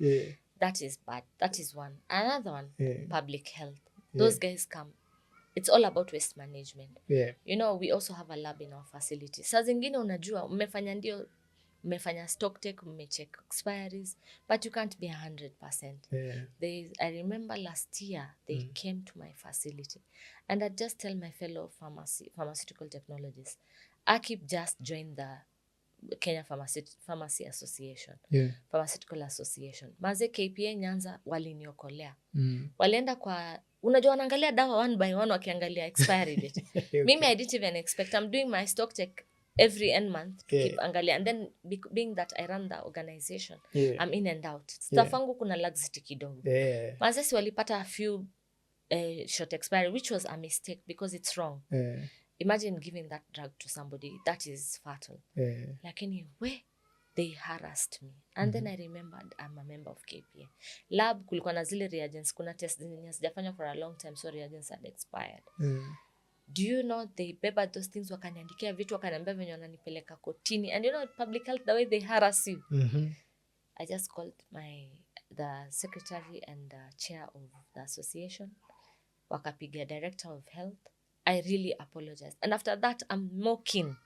That is bad. That is one. Another one, public health. Those guys come. It's all about waste management. You know, we also have a lab in our facility. Saa zingine unajua, mmefanya stock take, mmecheck expiries, but you can't be 100%. I remember last year, they came to my facility, and I just tell my fellow pharmaceutical technologists, Akib just joined the Kenya Pharmacy Association, Pharmaceutical Association. Maze KPA Nyanza waliniokolea. Walienda kwa, unajua wanaangalia dawa one by one wakiangalia expiry date. Okay. Mimi I didn't even expect. I'm doing my stock check every end month to keep angalia, and then being that I run the organization, I'm in and out. Staff wangu kuna laxity kidogo. Maze si walipata a few short expiry, which was a mistake because it's wrong. Imagine giving that drug to somebody, that is fatal. Lakini they harassed me. And then I remembered I'm a member of KPA. Lab kulikuwa na zile reagents, kuna test zenye sijafanya for a long time, so reagents had expired. Do you know they papered those things, wakaniandikia vitu, wakaniambia venye wananipeleka kotini. And you know public health, the way they harass you. I just called the secretary and chair of the association. Wakapigia director of health. I really apologized. And after that, I'm more keen.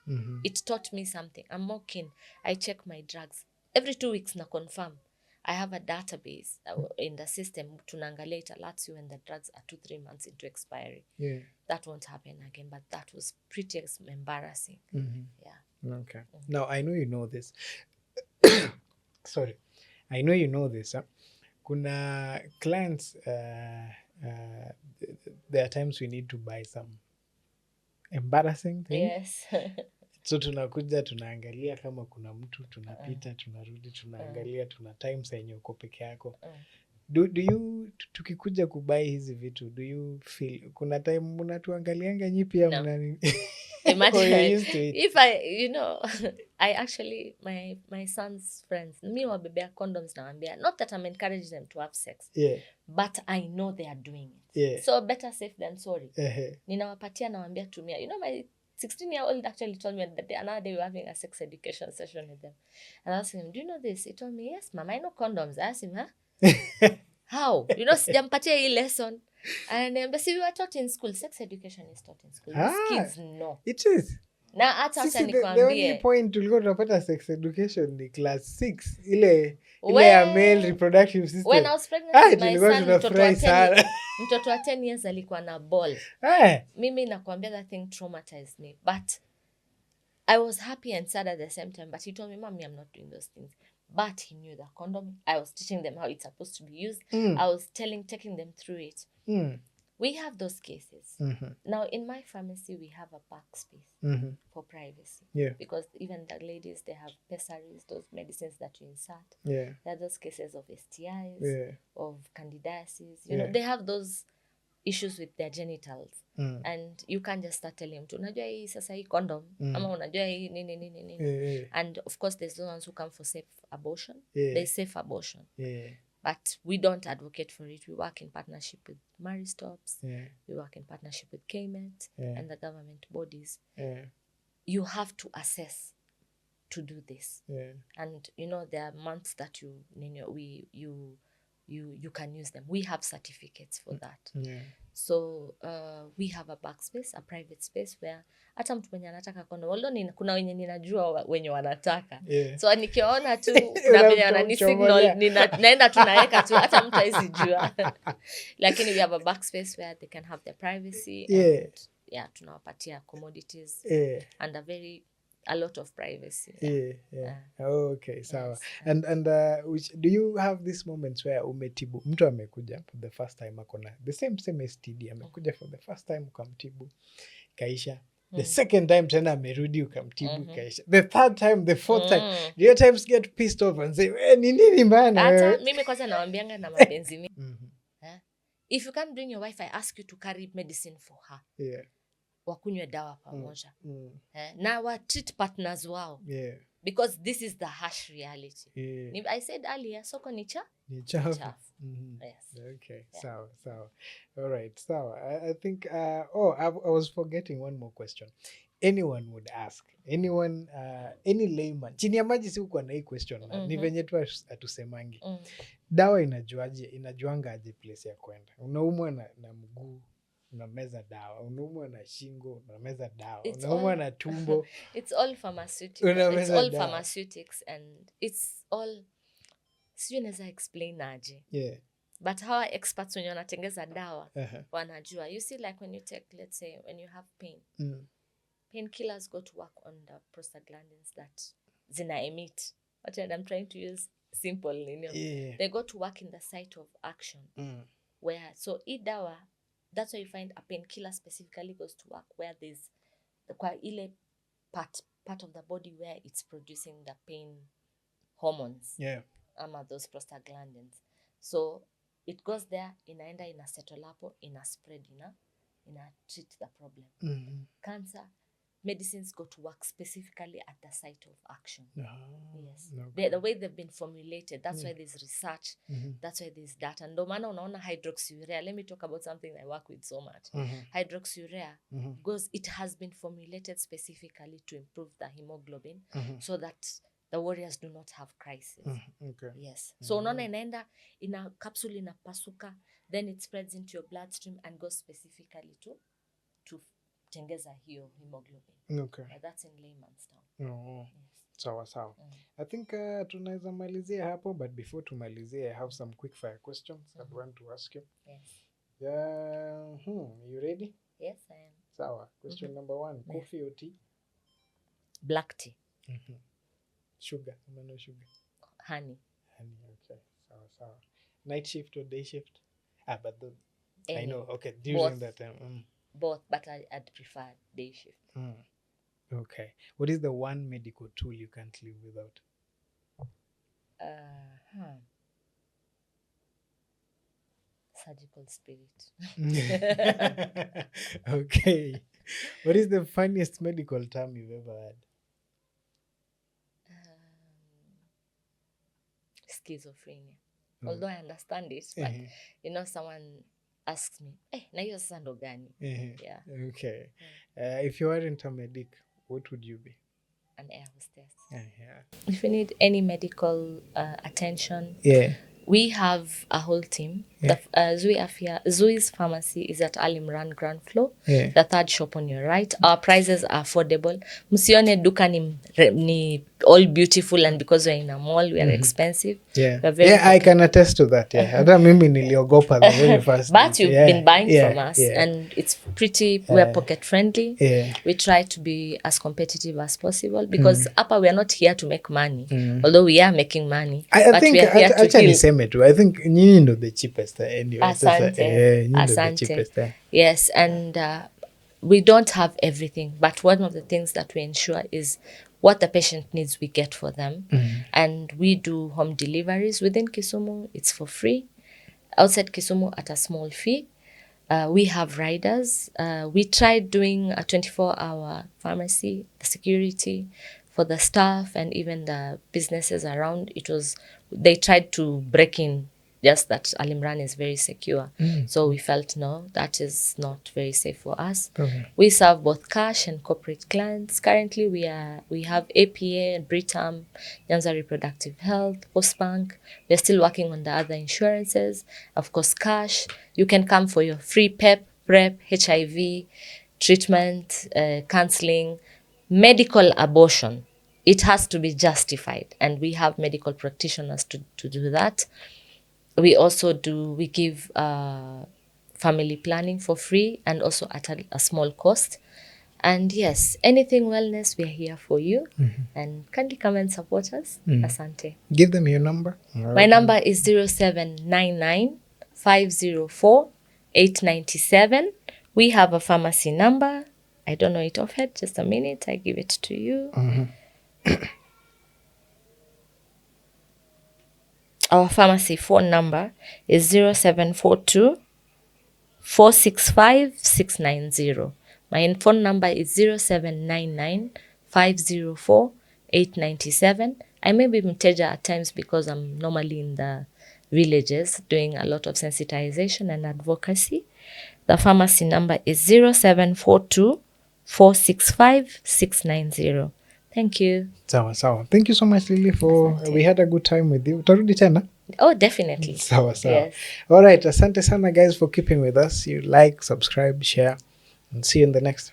It taught me something. I'm more keen. I check my drugs. Every 2 weeks na confirm. I have a database in the system. Tunaangalia, it alerts you when the drugs are 2-3 months into expiry. That won't happen again. But that was pretty embarrassing. Okay. Now, I know you know this. Sorry. I know you know this. Kuna clients, there are times we need to buy some embarrassing thing. Yes. So tunakuja, tunaangalia kama kuna mtu, tunapita, tunarudi, tunaangalia, tuna times yenye uko peke yako. Do you, tukikuja kubai hizi vitu, do you feel, kuna time mnatuangalianga nyi pia mnani? Imagine if I actually, my son's friends, me wabebea condoms na wambia, not that I'm encouraging them to have sex, but I know they are doing it. So better safe than sorry. Ninawapatia na wambia tumia. You know, my 16-year-old actually told me that another day we were having a sex education session with them. And I asked him, do you know this? He told me, yes, ma'am, I know condoms. I asked him, how? You know, sijampatia hii lesson. And we were taught in school. Sex education is taught in school. These kids know. It is. Na hata the only point tulikuwa tunapata sex education ni class 6. Ile ya male reproductive system. When I was pregnant with my son, mtoto wa 10 years alikuwa na ball. Mimi nakwambia that thing traumatized me. But I was happy and sad at the same time. But he told me, Mommy, I'm not doing those things. But he knew the condom. I was teaching them how it's supposed to be used. I was taking them through it. We have those cases. Now, in my pharmacy, we have a backspace for privacy. Because even the ladies, they have pessaries, those medicines that you insert. There are those cases of STIs, of candidiasis. You know, they have those issues with their genitals. And you can't just start telling them, unajua hii sasa hii condom, ama unajua hii nini. And of course, there's those ones who come for safe abortion. There's safe abortion. But we don't advocate for it. We work in partnership with Maristops. We work in partnership with KMT and the government bodies. You have to assess to do this. And, you know, there are months that you can use them. We have certificates for that. So we have a backspace, a private space where hata mtu mwenye anataka kondo, although kuna wenye ninajua wenye wanataka. So nikiona tu kuna wenye wanani signal, naenda tunaeka tu hata mtu haizijua. Lakini we have a backspace where they can have their privacy and tunawapatia commodities and a lot of privacy. Okay, sawa. Yes. And do you have these moments where umetibu mtu amekuja for the first time akona the same STD, amekuja for the first time ukamtibu kaisha, the second time tena amerudi ukamtibu kaisha, the third time, the fourth time, your times get pissed off and say ni nini bana? Hata mimi kwanza nawaambianga na mapenzi mimi. If you can't bring your wife, I ask you to carry medicine for her. Wakunywe dawa pamoja. Na wa treat partners wao. Because this is the harsh reality. I said earlier, soko ni chafu. Yes. Okay, sawa. All right, sawa. I think, I was forgetting one more question. Anyone would ask. Anyone, any layman. Chini ya maji si uko na hii question. Ni venye tu atusemangi. Dawa inajuanga aje place ya kwenda. Unaumwa na mguu, unameza dawa. Unaumwa na shingo, unameza dawa. Unaumwa na tumbo. It's all pharmaceutical. Pharmaceutics and it's all, sijui naweza explain aje. But how experts when wanatengeza dawa wanajua. You see, like when you take, let's say, when you have pain, painkillers go to work on the prostaglandins that zina emit. What I'm trying to use simple, they go to work in the site of action, where so dawa, that's why you find a painkiller specifically goes to work where there's kwa ile part of the body where it's producing the pain hormones, ama those prostaglandins. So it goes there, inaenda ina settle hapo, ina spread, ina treat the problem. Cancer medicines go to work specifically at the site of action. Yes. Okay. The way they've been formulated, that's why there's research, that's why there's data. Ndo maana unaona hydroxyurea, let me talk about something I work with so much. Hydroxyurea, because it has been formulated specifically to improve the hemoglobin, so that the warriors do not have crisis. Okay. Yes. So unaona inaenda, ina capsule inapasuka, then it spreads into your bloodstream and goes specifically to tengeza hiyo hemoglobin. Okay. That's in layman's term. Yes. Sawa. I think tunaweza malizia hapo, but before tumalizie, I have some quick fire questions I want to ask you. Yes. You ready? Yes, I am. Sawa. Question number 1, coffee or tea? Black tea. Sugar, no sugar. Honey, okay. Sawa. Night shift or day shift? But I know, okay, during that time. Both, but I'd prefer day shift. Okay. What is the one medical tool you can't live without? Surgical spirit. Okay. What is the funniest medical term you've ever had? Schizophrenia. Although I understand it, but someone asks me, na hiyo sasa ndo gani? Yeah. Okay. If you weren't a medic, what would you be? An air hostess. If you need any medical attention, we have a whole team. Zuwi's pharmacy is at Ali Imran ground floor, the third shop on your right. Our prices are affordable. Msione duka ni all beautiful, and because we're in a mall, we are expensive. I can attest to that. Hata mimi niliogopa the very first. But you've been buying from us, and it's pretty, we're pocket friendly. We try to be as competitive as possible, because hapa we are not here to make money, although we are making money. I think we are here to heal. I think nyinyi ndo the cheapest anyway. Asante. Yes, and we don't have everything, but one of the things that we ensure is what the patient needs, we get for them. And we do home deliveries within Kisumu. It's for free. Outside Kisumu at a small fee. We have riders. We tried doing a 24-hour pharmacy, the security for the staff and even the businesses around. They tried to break in, just that Al Imran is very secure. So we felt, no, that is not very safe for us. We serve both cash and corporate clients. Currently, we have APA, Britam, Nyanza Reproductive Health, Postbank. We're still working on the other insurances. Of course, cash. You can come for your free PrEP, HIV, treatment, counseling, medical abortion. It has to be justified, and we have medical practitioners to do that. We also we give family planning for free, and also at a small cost. And yes, anything wellness, we are here for you. And kindly come and support us. Asante. Give them your number. My number is 0799 504 897. We have a pharmacy number. I don't know it offhand. Just a minute. I give it to you. Our pharmacy phone number is 0742 465 690. My phone number is 0799 504 897. I may be mteja at times because I'm normally in the villages doing a lot of sensitization and advocacy. The pharmacy number is 0742 465 690. Thank you. Sawa. Thank you so much, Lilly, we had a good time with you. Utarudi tena? Oh, definitely. Sawa. Yes. All right. Asante sana, guys, for keeping with us. You like, subscribe, share, and see you in the next.